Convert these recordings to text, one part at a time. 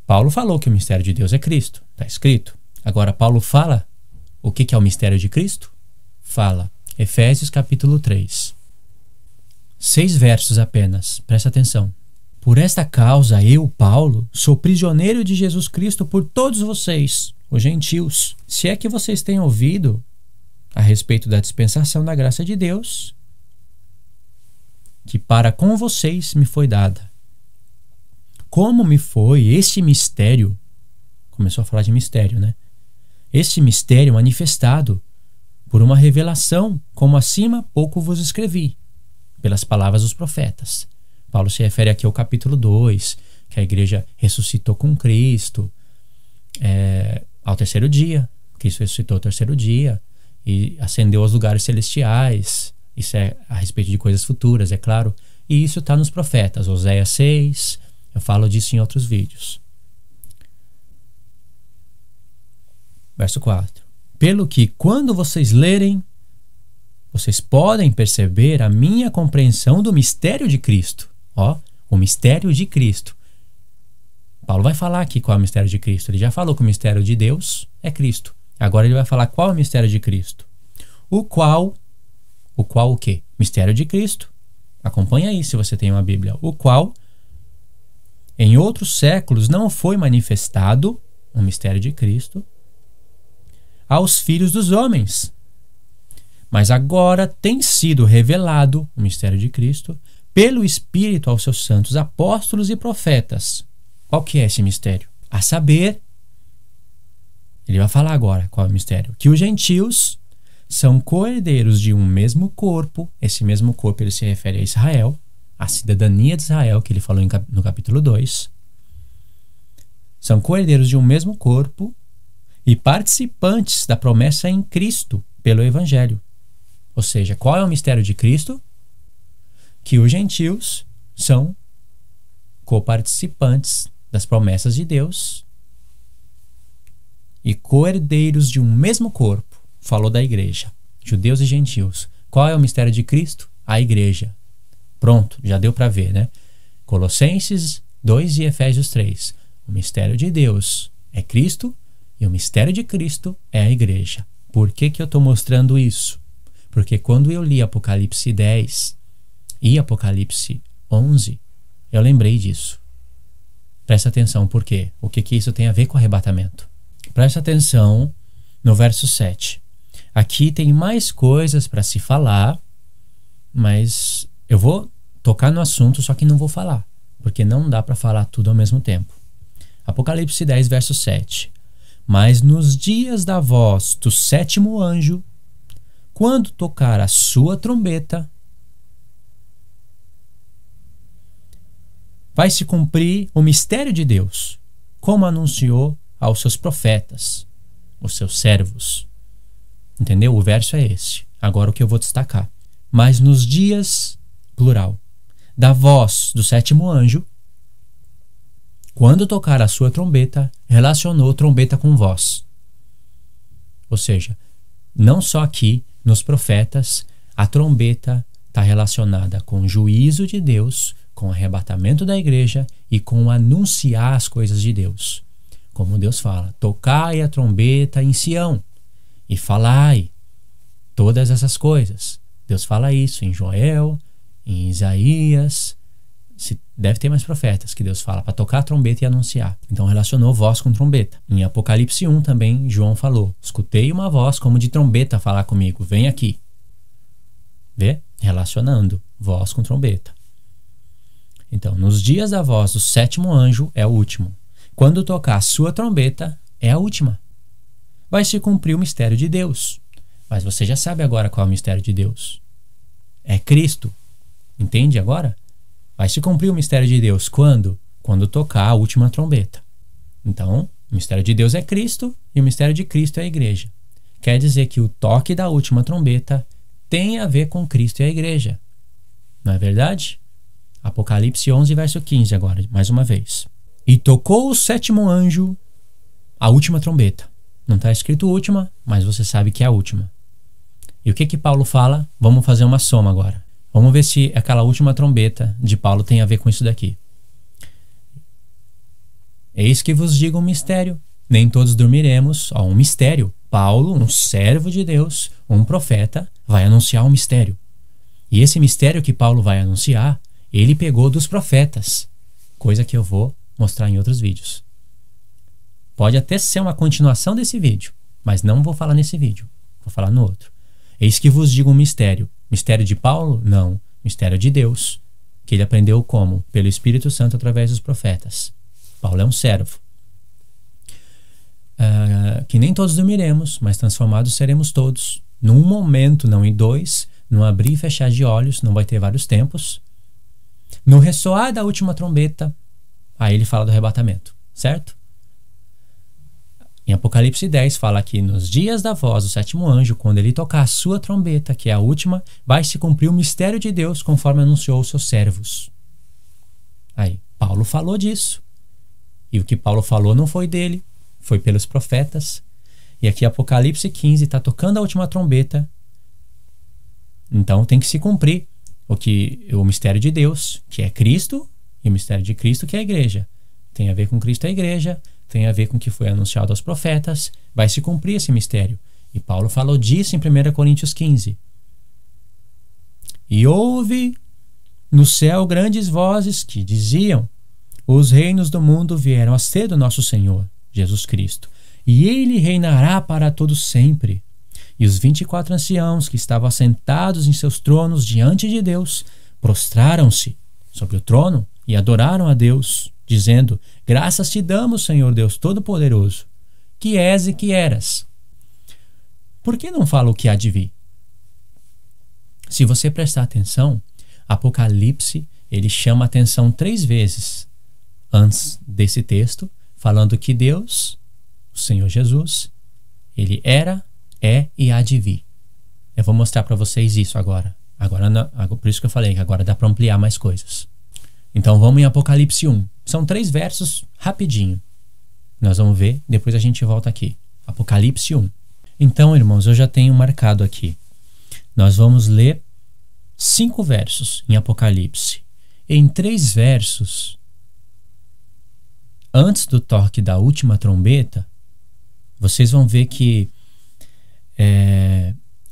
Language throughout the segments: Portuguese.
Paulo falou que o mistério de Deus é Cristo, está escrito. Agora, Paulo fala o que é o mistério de Cristo? Fala, Efésios capítulo 3. 6 versos apenas, presta atenção. Por esta causa, eu, Paulo, sou prisioneiro de Jesus Cristo por todos vocês, os gentios. Se é que vocês têm ouvido a respeito da dispensação da graça de Deus, que para com vocês me foi dada. Como me foi este mistério, começou a falar de mistério, né? Este mistério manifestado por uma revelação, como acima pouco vos escrevi, pelas palavras dos profetas. Paulo se refere aqui ao capítulo 2, que a igreja ressuscitou com Cristo ao terceiro dia. Cristo ressuscitou ao terceiro dia e ascendeu aos lugares celestiais. Isso é a respeito de coisas futuras, é claro. E isso está nos profetas, Oséias 6, eu falo disso em outros vídeos. Verso 4. Pelo que, quando vocês lerem, vocês podem perceber a minha compreensão do mistério de Cristo. Ó, o mistério de Cristo. Paulo vai falar aqui qual é o mistério de Cristo. Ele já falou que o mistério de Deus é Cristo. Agora ele vai falar qual é o mistério de Cristo. O qual o quê? Mistério de Cristo. Acompanha aí se você tem uma Bíblia. O qual em outros séculos não foi manifestado, o mistério de Cristo, aos filhos dos homens. Mas agora tem sido revelado, o mistério de Cristo, pelo Espírito aos seus santos apóstolos e profetas. Qual que é esse mistério? A saber, ele vai falar agora qual é o mistério, que os gentios são co-herdeiros de um mesmo corpo. Esse mesmo corpo ele se refere a Israel, a cidadania de Israel, que ele falou no capítulo 2. São co-herdeiros de um mesmo corpo e participantes da promessa em Cristo pelo Evangelho. Ou seja, qual é o mistério de Cristo? Que os gentios são coparticipantes das promessas de Deus e co-herdeiros de um mesmo corpo. Falou da igreja, judeus e gentios. Qual é o mistério de Cristo? A igreja. Pronto, já deu para ver, né? Colossenses 2 e Efésios 3. O mistério de Deus é Cristo e o mistério de Cristo é a igreja. Por que eu estou mostrando isso? Porque quando eu li Apocalipse 10 e Apocalipse 11, eu lembrei disso. Presta atenção, por quê? O que isso tem a ver com arrebatamento? Presta atenção no verso 7. Aqui tem mais coisas para se falar, mas eu vou tocar no assunto, só que não vou falar, porque não dá para falar tudo ao mesmo tempo. Apocalipse 10, verso 7. Mas nos dias da voz do sétimo anjo, quando tocar a sua trombeta, vai se cumprir o mistério de Deus, como anunciou aos seus profetas, os seus servos. Entendeu? O verso é esse. Agora o que eu vou destacar. Mas nos dias, plural, da voz do sétimo anjo, quando tocar a sua trombeta, relacionou trombeta com voz. Ou seja, não só aqui nos profetas, a trombeta está relacionada com o juízo de Deus, com o arrebatamento da igreja e com anunciar as coisas de Deus. Como Deus fala, tocai a trombeta em Sião e falai todas essas coisas. Deus fala isso em Joel, em Isaías. Deve ter mais profetas que Deus fala para tocar a trombeta e anunciar. Então relacionou voz com trombeta. Em Apocalipse 1 também João falou, escutei uma voz como de trombeta falar comigo, vem aqui. Vê? Relacionando voz com trombeta. Então, nos dias da voz do sétimo anjo é o último. Quando tocar a sua trombeta, é a última. Vai se cumprir o mistério de Deus. Mas você já sabe agora qual é o mistério de Deus. É Cristo. Entende agora? Vai se cumprir o mistério de Deus quando? Quando tocar a última trombeta. Então, o mistério de Deus é Cristo e o mistério de Cristo é a igreja. Quer dizer que o toque da última trombeta tem a ver com Cristo e a igreja. Não é verdade? Apocalipse 11, verso 15 agora, mais uma vez. E tocou o sétimo anjo a última trombeta. Não está escrito última, mas você sabe que é a última. E o que Paulo fala? Vamos fazer uma soma agora. Vamos ver se aquela última trombeta de Paulo tem a ver com isso daqui. Eis que vos digo um mistério. Nem todos dormiremos. Ó, um mistério. Paulo, um servo de Deus, um profeta, vai anunciar um mistério. E esse mistério que Paulo vai anunciar, ele pegou dos profetas. Coisa que eu vou mostrar em outros vídeos. Pode até ser uma continuação desse vídeo, mas não vou falar nesse vídeo. Vou falar no outro. Eis que vos digo um mistério. Mistério de Paulo? Não. Mistério de Deus. Que ele aprendeu como? Pelo Espírito Santo através dos profetas. Paulo é um servo. Que nem todos dormiremos, mas transformados seremos todos. Num momento, não em dois, num abrir e fechar de olhos, não vai ter vários tempos. No ressoar da última trombeta, aí ele fala do arrebatamento, certo? Em Apocalipse 10 fala que nos dias da voz do sétimo anjo, quando ele tocar a sua trombeta, que é a última, vai se cumprir o mistério de Deus conforme anunciou os seus servos. Aí, Paulo falou disso. E o que Paulo falou não foi dele, foi pelos profetas. E aqui Apocalipse 15 está tocando a última trombeta. Então tem que se cumprir o mistério de Deus, que é Cristo, e o mistério de Cristo, que é a igreja. Tem a ver com Cristo e a igreja, tem a ver com o que foi anunciado aos profetas, vai se cumprir esse mistério. E Paulo falou disso em 1 Coríntios 15. E houve no céu grandes vozes que diziam: os reinos do mundo vieram a ser do nosso Senhor, Jesus Cristo, e ele reinará para todo sempre. E os 24 anciãos que estavam assentados em seus tronos diante de Deus prostraram-se sobre o trono e adoraram a Deus, dizendo: graças te damos, Senhor Deus Todo-Poderoso, que és e que eras. Por que não fala o que há de vir? Se você prestar atenção, Apocalipse, ele chama a atenção 3 vezes antes desse texto, falando que Deus, o Senhor Jesus, ele era, é e há de vir. Eu vou mostrar para vocês isso agora. Por isso que eu falei que agora dá para ampliar mais coisas. Então vamos em Apocalipse 1. São 3 versos rapidinho. Nós vamos ver, depois a gente volta aqui. Apocalipse 1. Então, irmãos, eu já tenho marcado aqui. Nós vamos ler 5 versos em Apocalipse. Em 3 versos, antes do toque da última trombeta, vocês vão ver que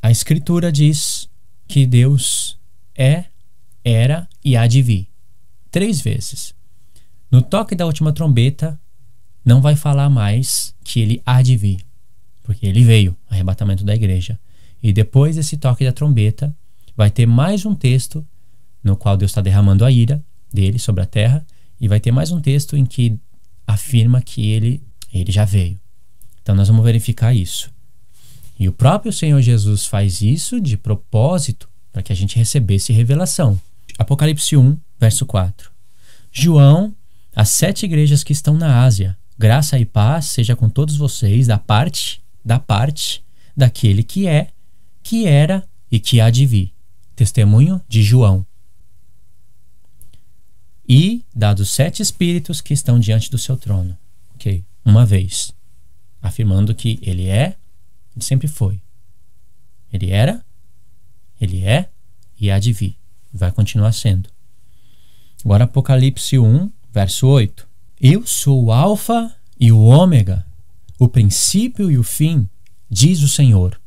a Escritura diz que Deus é, era e há de vir. 3 vezes. No toque da última trombeta, não vai falar mais que ele há de vir, porque ele veio, arrebatamento da igreja. E depois desse toque da trombeta, vai ter mais um texto no qual Deus está derramando a ira dele sobre a terra, e vai ter mais um texto em que afirma que ele já veio. Então nós vamos verificar isso. E o próprio Senhor Jesus faz isso de propósito para que a gente recebesse revelação. Apocalipse 1, verso 4. João, as 7 igrejas que estão na Ásia, graça e paz seja com todos vocês da parte daquele que é, que era e que há de vir. Testemunho de João. E dados 7 espíritos que estão diante do seu trono. Ok? Uma vez. Afirmando que ele é, ele sempre foi. Ele era, ele é e há de vir. Vai continuar sendo. Agora Apocalipse 1, verso 8. Eu sou o Alfa e o Ômega, o princípio e o fim, diz o Senhor,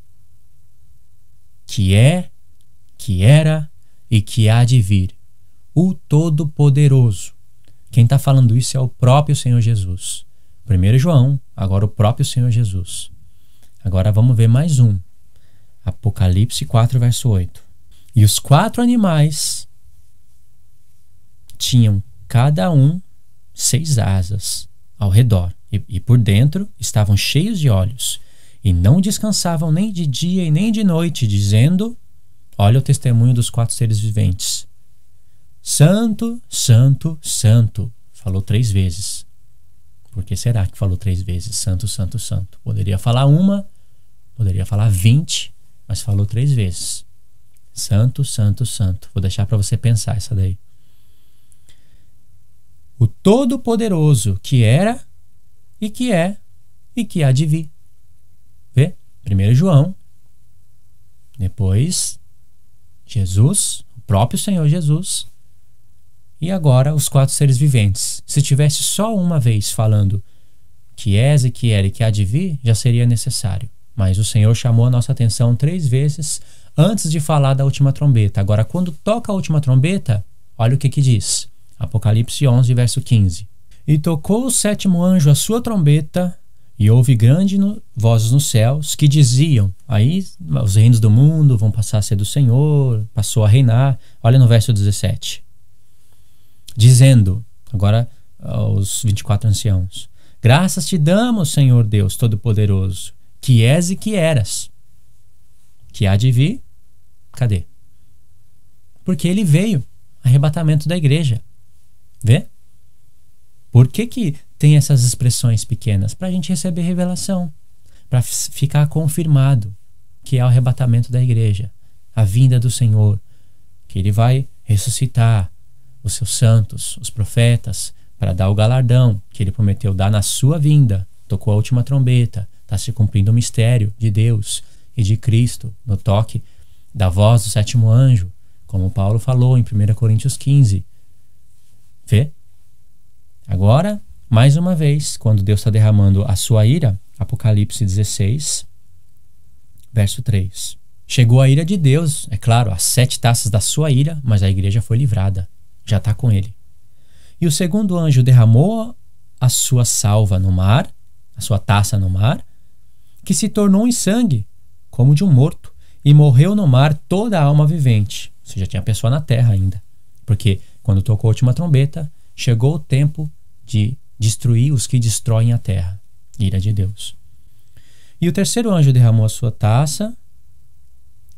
que é, que era e que há de vir, o Todo-Poderoso. Quem está falando isso é o próprio Senhor Jesus. 1 João, agora o próprio Senhor Jesus. Agora vamos ver mais um. Apocalipse 4, verso 8. E os 4 animais tinham cada um 6 asas ao redor, e por dentro estavam cheios de olhos, e não descansavam nem de dia e nem de noite, dizendo, olha o testemunho dos 4 seres viventes: Santo, Santo, Santo. Falou 3 vezes. Por que será que falou 3 vezes Santo, Santo, Santo? Poderia falar uma, poderia falar 20, mas falou 3 vezes. Santo, Santo, Santo. Vou deixar para você pensar essa daí. O Todo-Poderoso, que era e que é e que há de vir. Vê? 1 João. Depois, Jesus, o próprio Senhor Jesus. E agora os 4 seres viventes. Se tivesse só uma vez falando que és e que era e que há de vir, já seria necessário. Mas o Senhor chamou a nossa atenção 3 vezes antes de falar da última trombeta. Agora, quando toca a última trombeta, olha o que diz. Apocalipse 11, verso 15. E tocou o 7º anjo a sua trombeta, e houve grande vozes nos céus que diziam, aí os reinos do mundo vão passar a ser do Senhor, passou a reinar. Olha no verso 17. Dizendo, agora os 24 anciãos, graças te damos, Senhor Deus Todo-Poderoso, que és e que eras, que há de vir, cadê? Porque ele veio, arrebatamento da igreja. Vê? Por que tem essas expressões pequenas? Para a gente receber revelação, para ficar confirmado que é o arrebatamento da igreja, a vinda do Senhor, que ele vai ressuscitar os seus santos, os profetas, para dar o galardão que ele prometeu dar na sua vinda. Tocou a última trombeta, está se cumprindo o mistério de Deus e de Cristo no toque da voz do 7º anjo, como Paulo falou em 1 Coríntios 15. Vê? Agora, mais uma vez, quando Deus está derramando a sua ira, Apocalipse 16, verso 3. Chegou a ira de Deus, é claro, as 7 taças da sua ira, mas a igreja foi livrada, já está com ele. E o 2º anjo derramou a sua salva no mar, a sua taça no mar, que se tornou em sangue, como de um morto, e morreu no mar toda a alma vivente. Ou seja, tinha pessoa na terra ainda. Porque quando tocou a última trombeta, chegou o tempo de destruir os que destroem a terra. Ira de Deus. E o 3º anjo derramou a sua taça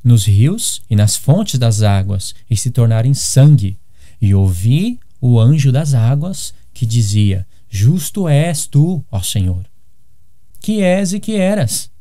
nos rios e nas fontes das águas, e se tornaram em sangue. E ouvi o anjo das águas que dizia, justo és tu, ó Senhor, que és e que eras,